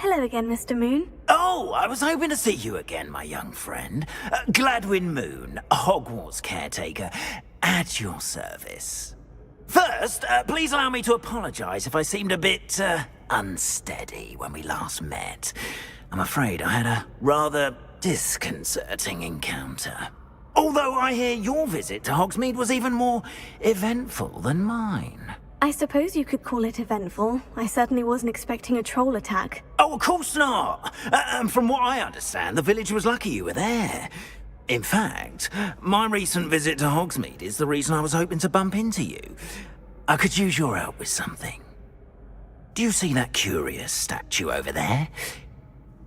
Hello again, Mr. Moon. Oh, I was hoping to see you again, my young friend. Gladwin Moon, Hogwarts caretaker, at your service. First, please allow me to apologize if I seemed a bit, unsteady when we last met. I'm afraid I had a rather disconcerting encounter. Although I hear your visit to Hogsmeade was even more eventful than mine. I suppose you could call it eventful. I certainly wasn't expecting a troll attack. Oh, of course not. From what I understand, the village was lucky you were there. In fact, my recent visit to Hogsmeade is the reason I was hoping to bump into you. I could use your help with something. Do you see that curious statue over there?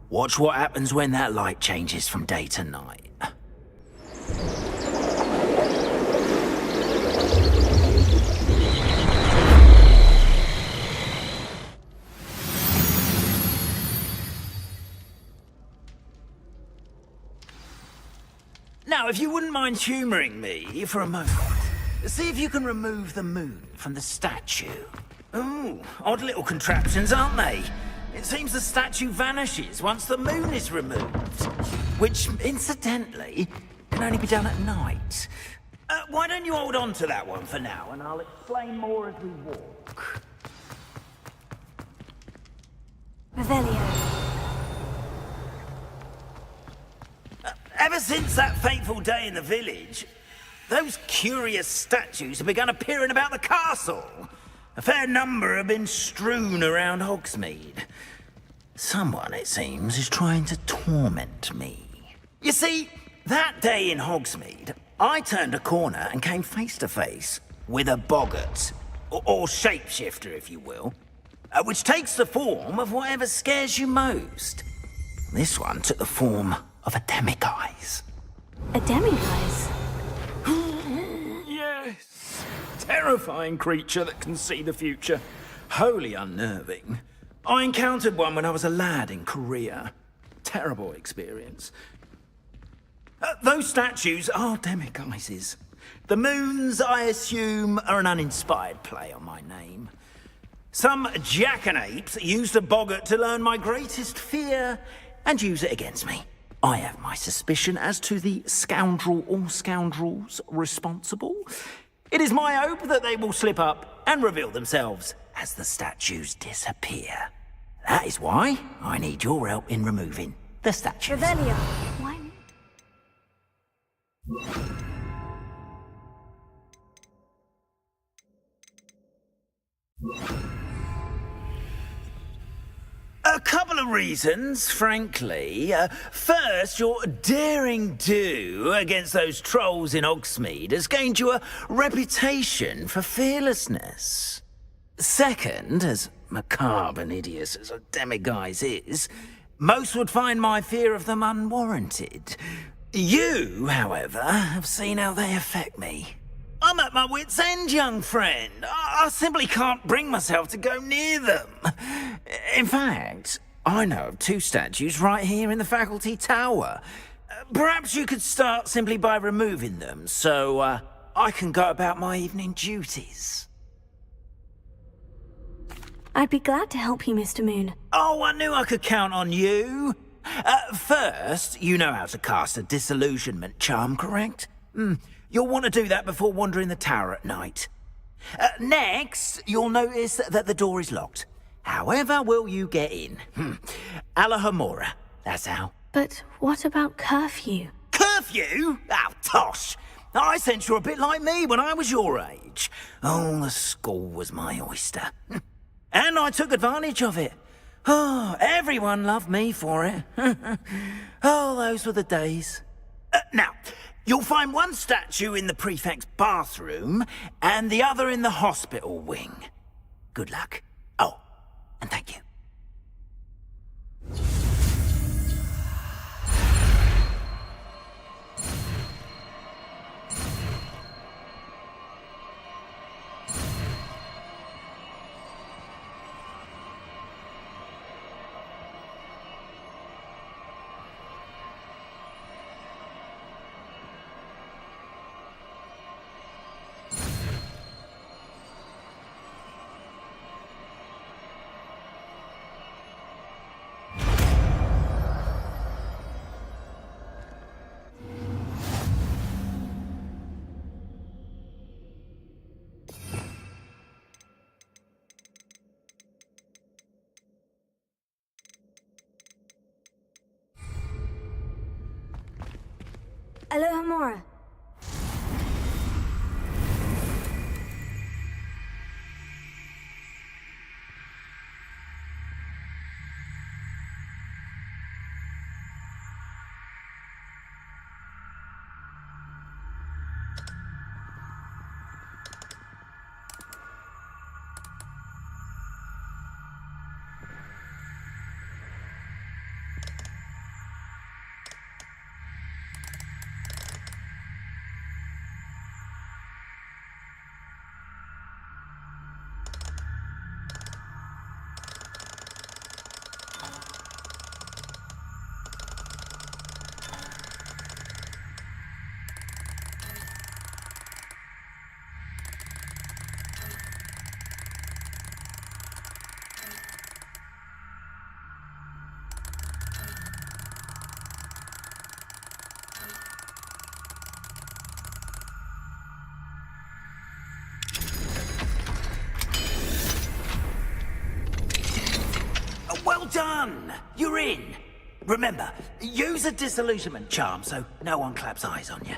Watch what happens when that light changes from day to night. Now, if you wouldn't mind humouring me for a moment, see if you can remove the moon from the statue. Ooh, odd little contraptions, aren't they? It seems the statue vanishes once the moon is removed. Which, incidentally, can only be done at night. Why don't you hold on to that one for now, and I'll explain more as we walk. Revelio. Ever since that fateful day in the village, those curious statues have begun appearing about the castle. A fair number have been strewn around Hogsmeade. Someone, it seems, is trying to torment me. You see, that day in Hogsmeade, I turned a corner and came face to face with a boggart, or shapeshifter, if you will, which takes the form of whatever scares you most. This one took the form of a demiguise. A demiguise? Yes. Terrifying creature that can see the future. Wholly unnerving. I encountered one when I was a lad in Korea. Terrible experience. Those statues are demiguises. The moons, I assume, are an uninspired play on my name. Some jackanapes used a boggart to learn my greatest fear and use it against me. I have my suspicion as to the scoundrel or scoundrels responsible. It is my hope that they will slip up and reveal themselves as the statues disappear. That is why I need your help in removing the statues. Revelio. Why? A couple of reasons, frankly. First, your daring do against those trolls in Hogsmeade has gained you a reputation for fearlessness. Second, as macabre and hideous as a demiguise is, most would find my fear of them unwarranted. You, however, have seen how they affect me. I'm at my wit's end, young friend. I simply can't bring myself to go near them. In fact, I know of two statues right here in the faculty tower. Perhaps you could start simply by removing them, so I can go about my evening duties. I'd be glad to help you, Mr. Moon. Oh, I knew I could count on you. First, you know how to cast a disillusionment charm, correct? You'll want to do that before wandering the tower at night. Next, you'll notice that the door is locked. However will you get in? Alahomora, that's how. But what about curfew? Curfew? Oh, tosh. I sense you're a bit like me when I was your age. Oh, the school was my oyster. And I took advantage of it. Oh, everyone loved me for it. Oh, those were the days. Now, you'll find one statue in the prefect's bathroom and the other in the hospital wing. Good luck. Oh, and thank you. Alohomora. Well done! You're in! Remember, use a disillusionment charm so no one claps eyes on you.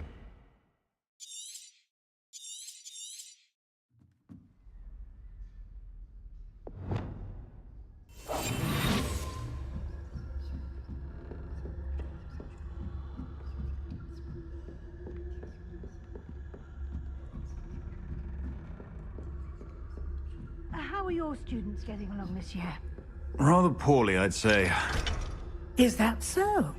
How are your students getting along this year? Rather poorly, I'd say. Is that so?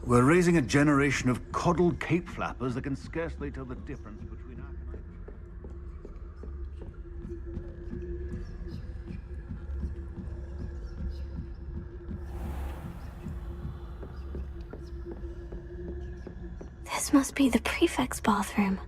We're raising a generation of coddled cape flappers that can scarcely tell the difference between aconite... This must be the prefect's bathroom.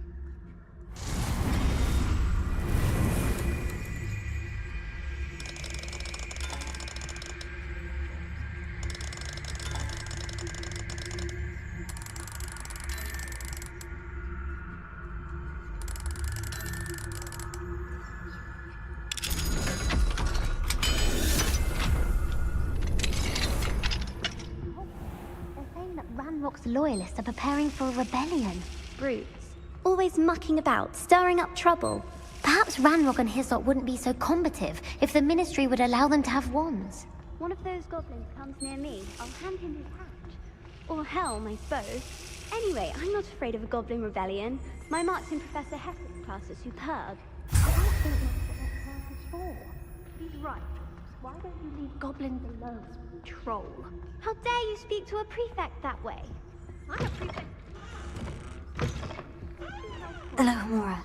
Ranrock's loyalists are preparing for a rebellion. Brutes. Always mucking about, stirring up trouble. Perhaps Ranrock and his lot wouldn't be so combative if the Ministry would allow them to have wands. One of those goblins comes near me, I'll hand him his hat. Or helm, I suppose. Anyway, I'm not afraid of a goblin rebellion. My marks in Professor Hessett's class are superb. I don't think that's what that class is for. He's right. Why don't you leave goblins alone, troll? How dare you speak to a prefect that way? I'm a prefect. Alohomora.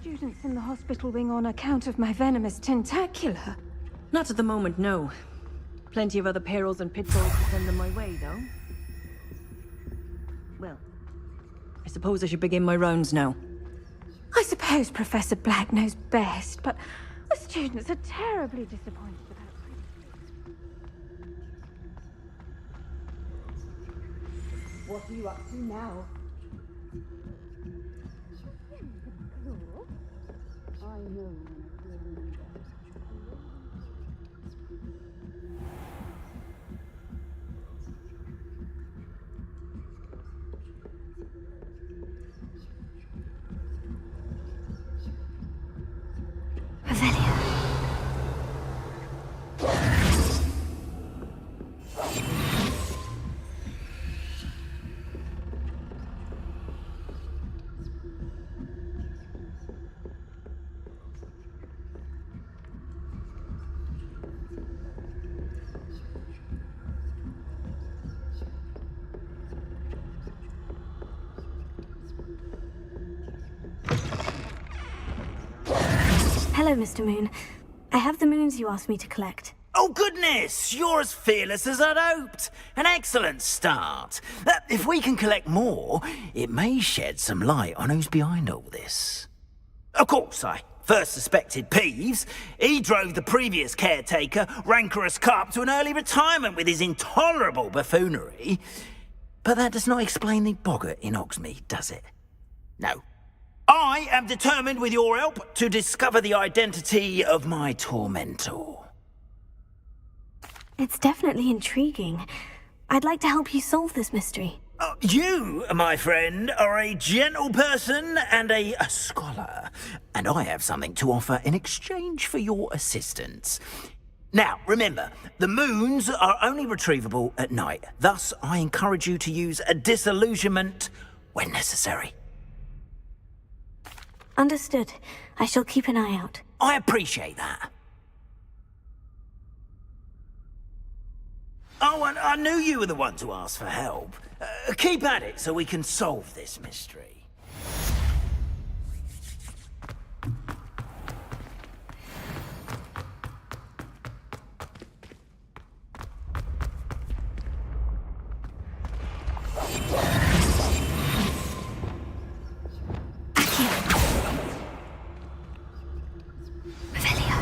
Students in the hospital wing on account of my venomous tentacula. Not at the moment, no. Plenty of other perils and pitfalls to send them my way, though. Well, I suppose I should begin my rounds now. I suppose Professor Black knows best, but the students are terribly disappointed about What are you up to now? I know. Revelio. Hello, Mr. Moon. I have the moons you asked me to collect. Oh, goodness! You're as fearless as I'd hoped. An excellent start. If we can collect more, it may shed some light on who's behind all this. Of course, I first suspected Peeves. He drove the previous caretaker, Rancorous Carp, to an early retirement with his intolerable buffoonery. But that does not explain the boggart in Hogsmeade, does it? No. I am determined, with your help, to discover the identity of my tormentor. It's definitely intriguing. I'd like to help you solve this mystery. You, my friend, are a gentle person and a scholar, and I have something to offer in exchange for your assistance. Now, remember, the moons are only retrievable at night. Thus, I encourage you to use a disillusionment when necessary. Understood. I shall keep an eye out. I appreciate that. Oh, and I knew you were the one to ask for help. Keep at it so we can solve this mystery. Revelio.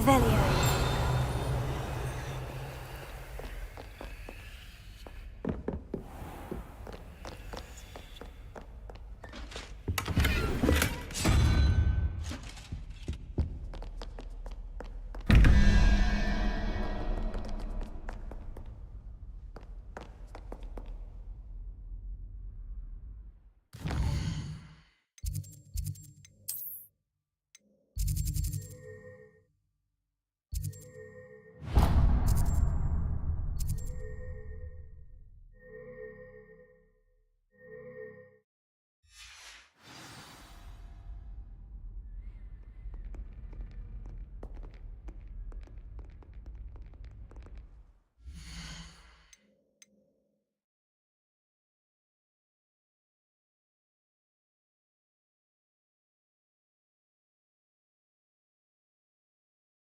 Revelio.